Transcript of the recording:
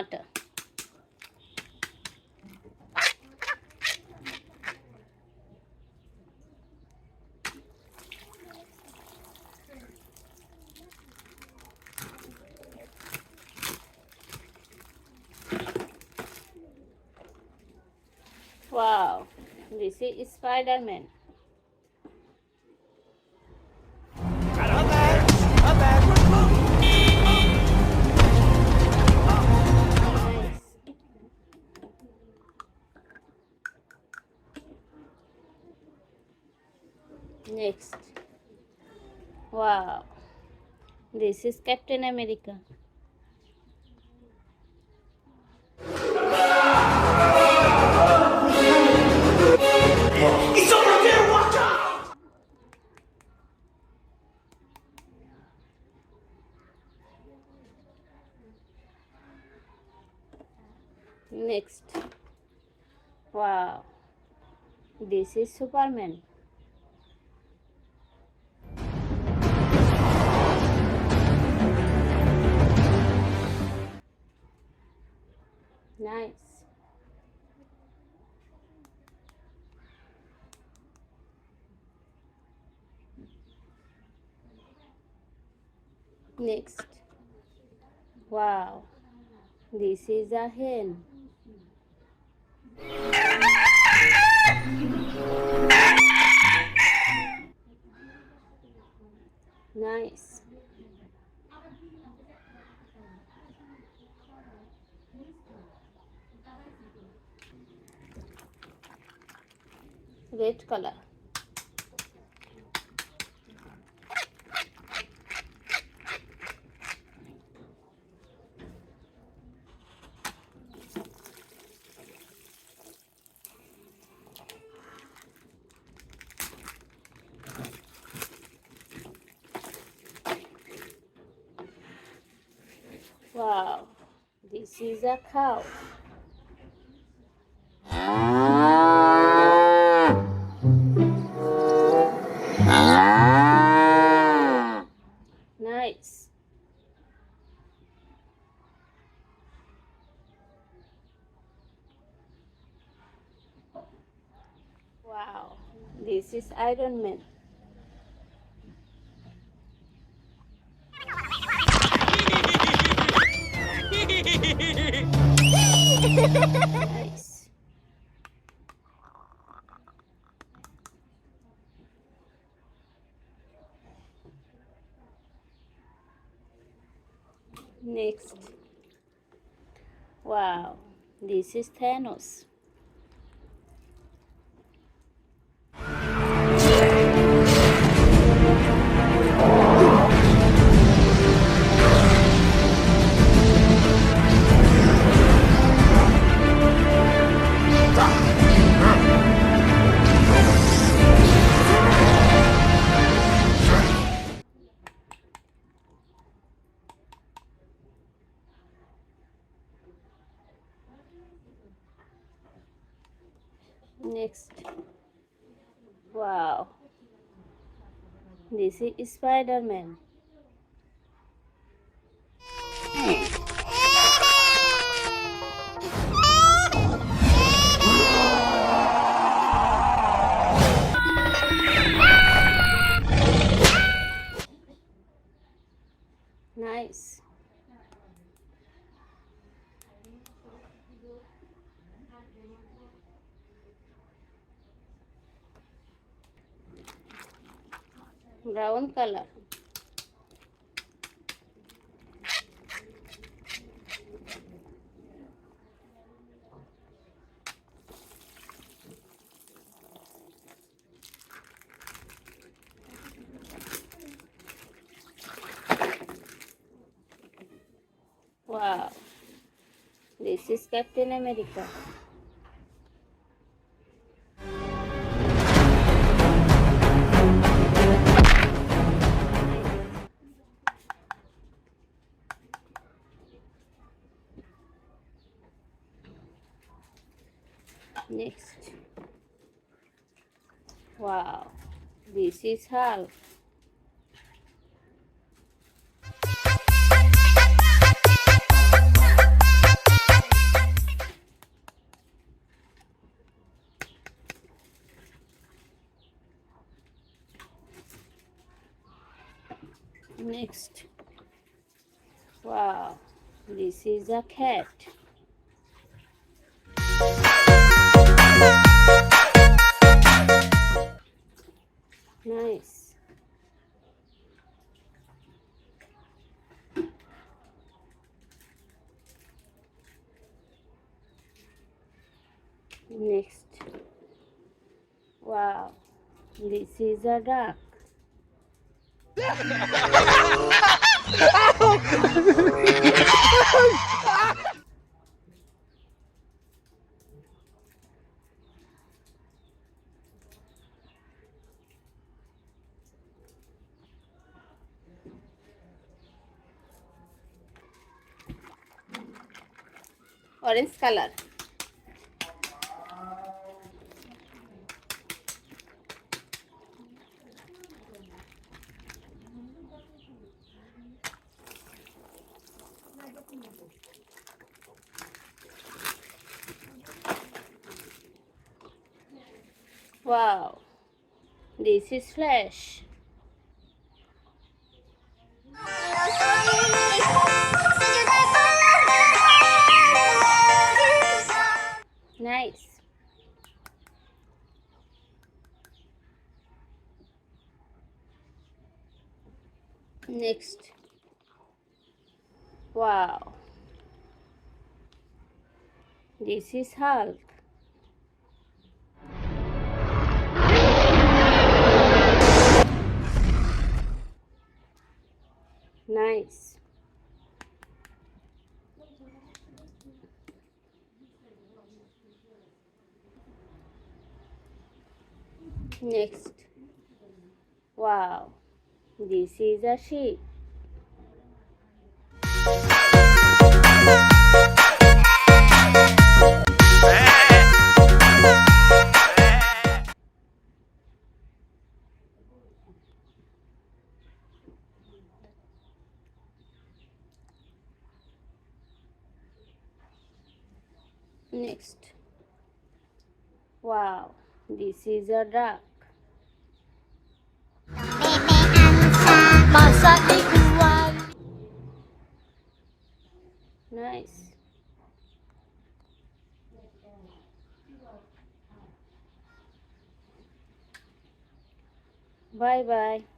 tomato. Wow, this is Spiderman. Next. Wow. This is Captain America. He's over there, watch out! Next. Wow. This is Superman. Nice. Next. Wow. This is a hen. Nice. Red color. Wow, this is a cow. Nice. Wow, this is Ironman. Nice. Next. Wow, this is Thanos. Next. Wow. This is Spiderman. Nice. Brown color. Wow, this is Captain America. Next. Wow, this is Hulk. Next. Wow. This is a cat. Nice. Next. Wow. This is a duck. Orange color. Wow. This is flash. Nice. Next. Wow. This is Hulk. Nice. Next. Wow. This is a sheep. Next. Wow. This is a duck. Masa dijual. Nice. Bye bye.